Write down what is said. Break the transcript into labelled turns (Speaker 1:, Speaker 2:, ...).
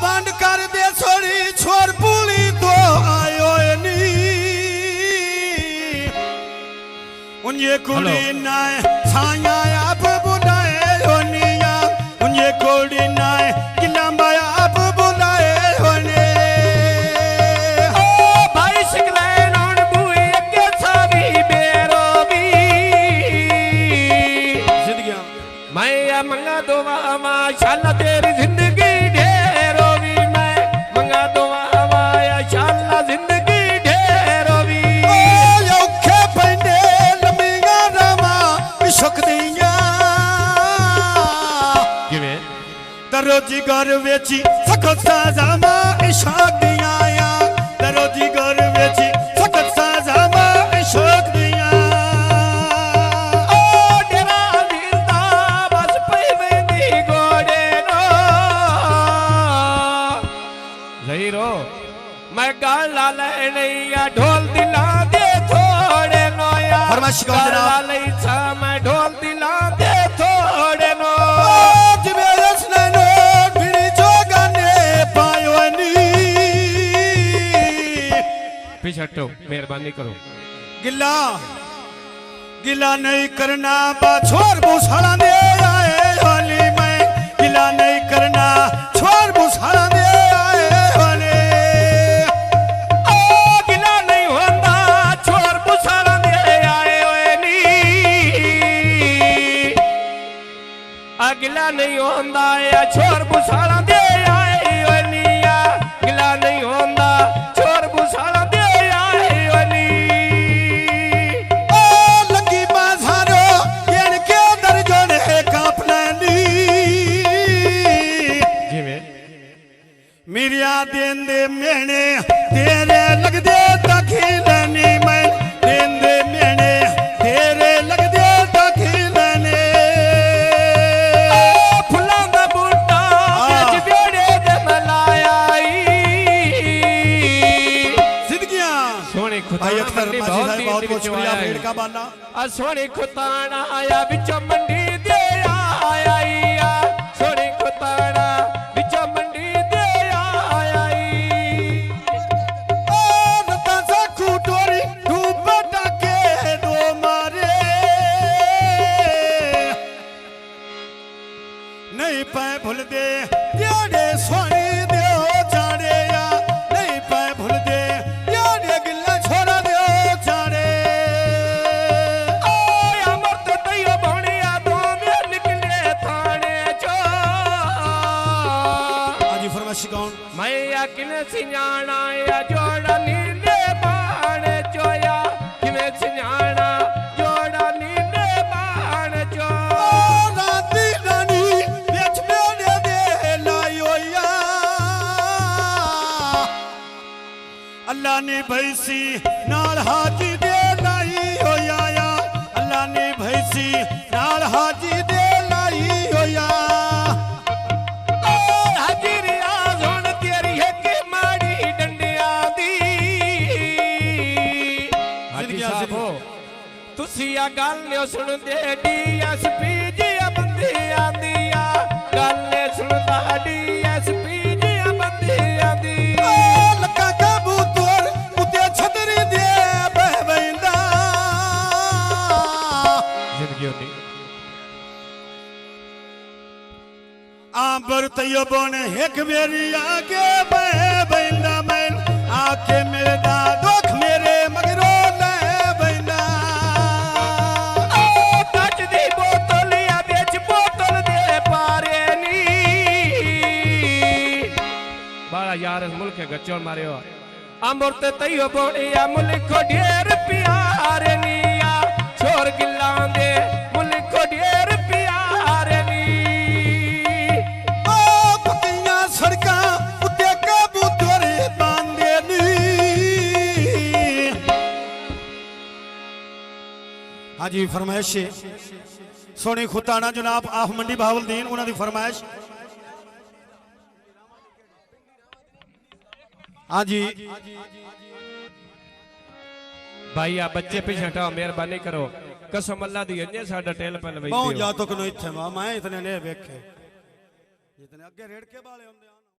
Speaker 1: बंद कर दे छोड़ी छोर पुली तो आयो नी उन्हें कुड़ी नाय छाया आप बुलाए होनिया उन्हें कुड़ी नाय गिलांबा आप बुलाए होने
Speaker 2: ओ भाई शिकले नौन बुई के सावी बेरो भी
Speaker 1: जिंदगी
Speaker 2: मैं मंगा दुआ माशाल्लाह तेरी जिंदगी ढेरो भी मैं मंगा दुआ माशाल्लाह जिंदगी ढेरो भी
Speaker 1: औखे पैंदे लंबिया रामा इश्क दिया
Speaker 2: किवें
Speaker 1: दरोजी घर वेची सखत साजामा इश्क दिया या दरोजी घर वेची सखत साजामा इश्क दिया
Speaker 2: ओ डेरा दिलदा बस पैवेंदी गोडे नो जहीरो मैं गाला ले नैया ढोल दिला दे थोड़े नो या
Speaker 1: फरमाइश कौन जनाब?
Speaker 2: गाला ले छा मैं ढोल दिला दे थोड़े नो
Speaker 1: जिमेरस नैनो भिड़ी जो गाने पायो नी
Speaker 2: पीछे हटो मेहरबानी करो
Speaker 1: गिला गिला नहीं करना बा छोर भूसाला दे आए होली मैं गिला नहीं करना छोर भूसाला दे आए होली
Speaker 2: ओ गिला नहीं होंदा छोर बुसाला दे आए ओए नी अगला नहीं होंदा या छोर बुसाला दे आए ओए नी या गिला नहीं होंदा छोर बुसाला दे आए ओए नी
Speaker 1: ओ लगी बाजारो येन के दर्जो ने कापना नी
Speaker 2: जिवें
Speaker 1: मिरिया देन दे मेने तेरे लग दे दखिलनी मैं देन दे मेने तेरे लग दे दखिलनी
Speaker 2: फुलां दा बूटा बिच बेड़े दे मलायाई
Speaker 1: जिंदगियां
Speaker 2: सोने
Speaker 1: भाई
Speaker 2: खुदाना
Speaker 1: अख्तर
Speaker 2: मंडी
Speaker 1: माजी साहब बहुत
Speaker 2: बहुत
Speaker 1: बहुत शुक्रिया भेड़ का बाला
Speaker 2: सोने खुताना आया बिच मंडी दे आया सोने खुताना बिच मंडी दे आया
Speaker 1: ओ नता सा खूटोरी डूबटा के दो मारे नहीं पाए भूल दे यारे सोनी दे जाने या नहीं पाए भूल दे यारे गिल्ला छोरा दे जाने
Speaker 2: ओ अमर तो तैयो बणिया दो में निकले थाने चो
Speaker 1: आजी फरमाइश कौन
Speaker 2: मैं किने सियाणा या जोड़ा नीले बाण चोया किने सियाणा जोड़ा नीले बाण चो
Speaker 1: राती रानी बेच मेरे दे लायो या अल्लाह ने भैसी नाल हाजी दे लाई होया या अल्लाह ने भैसी नाल हाजी दे लाई होया
Speaker 2: हजरिया सुन तेरी है के माड़ी डंडिया दी हाजी साहब हो तुसी आ गल सुन दे डीएसपी जी बंदी आंदी आ गल सुनदा डीएसपी जी बंदी आंदी
Speaker 1: लका कबूतर उते छतरी दे बहवेंदा
Speaker 2: जिंदगी होती
Speaker 1: आंबर तैयबों ने एक मेरी आगे बहवेंदा मैं आके मेरे दा दुख मेरे मगरो ले बहना
Speaker 2: टच दी बोतल या बेच बोतल दे पारे नी बाला यार इस मुल्क के गच्चों मारे हो अमृत तैयो बोनिया मुल्क को ढेर प्यारे निया छोर गिल्ला दे मुल्क को ढेर प्यारे नी
Speaker 1: ओ पकियां सड़कां उते कबूतर बांधे नी हाजी फरमाइश सोनी खुताना जनाब आफ मंडी बहावलदीन उन्होंने फरमाइश हाजी
Speaker 2: भाई आ बच्चे पीछे हटाओ मेहरबानी करो कसम अल्लाह दी अजे साडा टेल पे लवई
Speaker 1: बहुत जा तो कनो इत्थे मैं इतने ने वेखे जितने अगे रेड़ के बाले होंदे